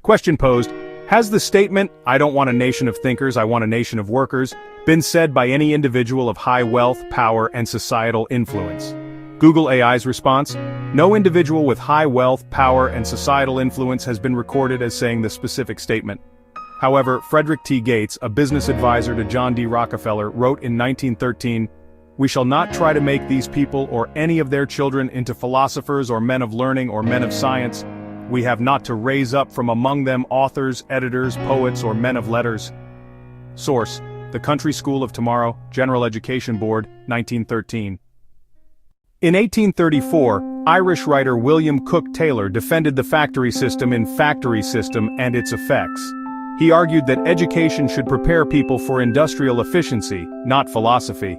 Question posed, has the statement, "I don't want a nation of thinkers, I want a nation of workers," been said by any individual of high wealth, power, and societal influence? Google AI's response, no individual with high wealth, power, and societal influence has been recorded as saying the specific statement. However, Frederick T. Gates, a business advisor to John D. Rockefeller, wrote in 1913, "We shall not try to make these people or any of their children into philosophers or men of learning or men of science. We have not to raise up from among them authors, editors, poets, or men of letters." Source, The Country School of Tomorrow, General Education Board, 1913. In 1834, Irish writer William Cook Taylor defended the factory system in Factory System and Its Effects. He argued that education should prepare people for industrial efficiency, not philosophy.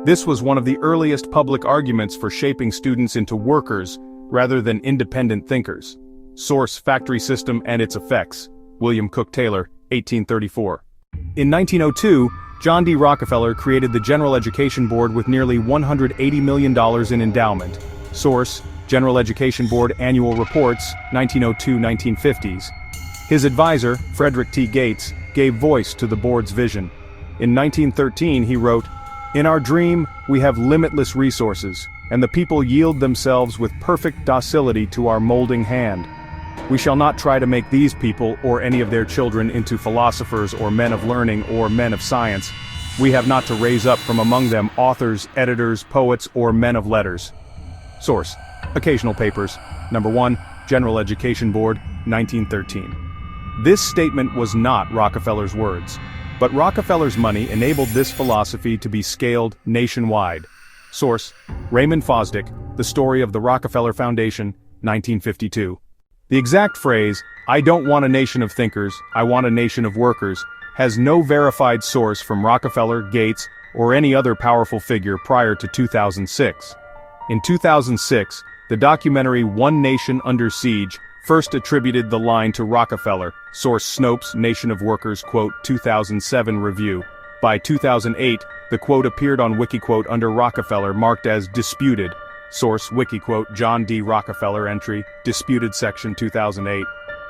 This was one of the earliest public arguments for shaping students into workers, rather than independent thinkers. Source, Factory System and Its Effects, William Cook Taylor, 1834. In 1902, John D. Rockefeller created the General Education Board with nearly $180 million in endowment. Source, General Education Board Annual Reports, 1902-1950s. His advisor, Frederick T. Gates, gave voice to the board's vision. In 1913 he wrote, "In our dream, we have limitless resources, and the people yield themselves with perfect docility to our molding hand. We shall not try to make these people or any of their children into philosophers or men of learning or men of science. We have not to raise up from among them authors, editors, poets, or men of letters." Source, Occasional Papers, Number 1, General Education Board, 1913. This statement was not Rockefeller's words, but Rockefeller's money enabled this philosophy to be scaled nationwide. Source, Raymond Fosdick, The Story of the Rockefeller Foundation, 1952. The exact phrase, "I don't want a nation of thinkers, I want a nation of workers," has no verified source from Rockefeller, Gates, or any other powerful figure prior to 2006. In 2006, the documentary One Nation Under Siege first attributed the line to Rockefeller. Source, Snopes, Nation of Workers, quote, 2007 review. By 2008, the quote appeared on Wikiquote under Rockefeller marked as disputed. Source, Wikiquote, John D. Rockefeller entry, disputed section 2008.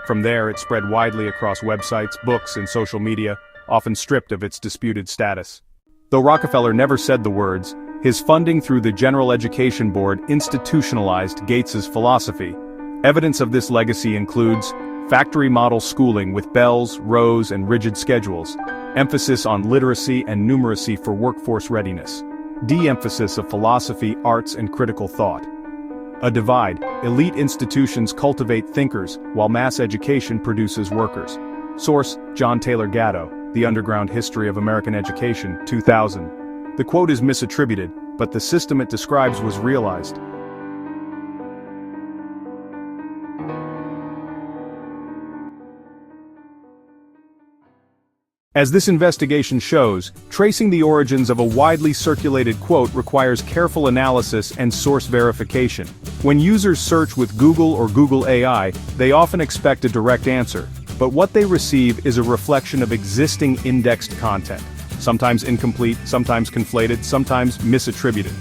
From there it spread widely across websites, books, and social media, often stripped of its disputed status. Though Rockefeller never said the words, his funding through the General Education Board institutionalized Gates's philosophy. Evidence of this legacy includes factory model schooling with bells, rows, and rigid schedules, emphasis on literacy and numeracy for workforce readiness, de-emphasis of philosophy, arts, and critical thought. A divide, elite institutions cultivate thinkers, while mass education produces workers. Source, John Taylor Gatto, The Underground History of American Education, 2000. The quote is misattributed, but the system it describes was realized. As this investigation shows, tracing the origins of a widely circulated quote requires careful analysis and source verification. When users search with Google or Google AI, they often expect a direct answer, but what they receive is a reflection of existing indexed content, sometimes incomplete, sometimes conflated, sometimes misattributed.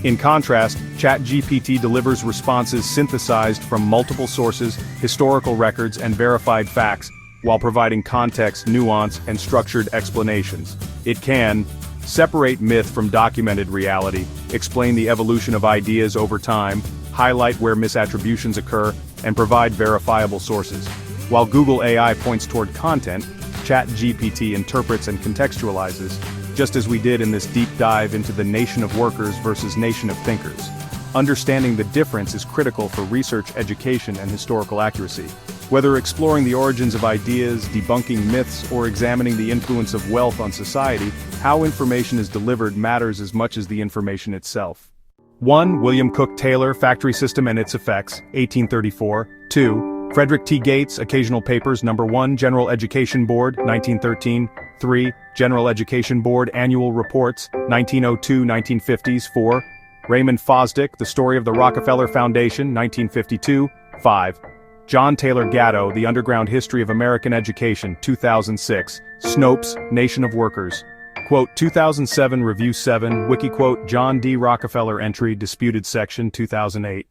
In contrast, ChatGPT delivers responses synthesized from multiple sources, historical records, and verified facts, while providing context, nuance, and structured explanations. It can separate myth from documented reality, explain the evolution of ideas over time, highlight where misattributions occur, and provide verifiable sources. While Google AI points toward content, ChatGPT interprets and contextualizes, just as we did in this deep dive into the nation of workers versus nation of thinkers. Understanding the difference is critical for research, education, and historical accuracy. Whether exploring the origins of ideas, debunking myths, or examining the influence of wealth on society, how information is delivered matters as much as the information itself. 1. William Cook Taylor, Factory System and Its Effects, 1834. 2. Frederick T. Gates, Occasional Papers, Number 1, General Education Board, 1913. 3. General Education Board Annual Reports, 1902-1950s. 4. Raymond Fosdick, The Story of the Rockefeller Foundation, 1952. 5. John Taylor Gatto, The Underground History of American Education, 2006. Snopes, Nation of Workers. Quote, 2007 Review 7, Wikiquote, John D. Rockefeller entry, disputed section, 2008.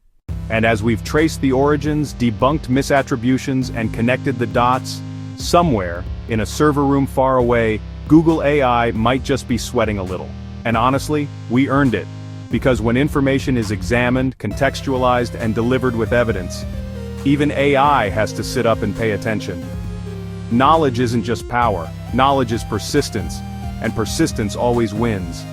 And as we've traced the origins, debunked misattributions, and connected the dots, somewhere, in a server room far away, Google AI might just be sweating a little. And honestly, we earned it. Because when information is examined, contextualized, and delivered with evidence, even AI has to sit up and pay attention. Knowledge isn't just power, knowledge is persistence, and persistence always wins.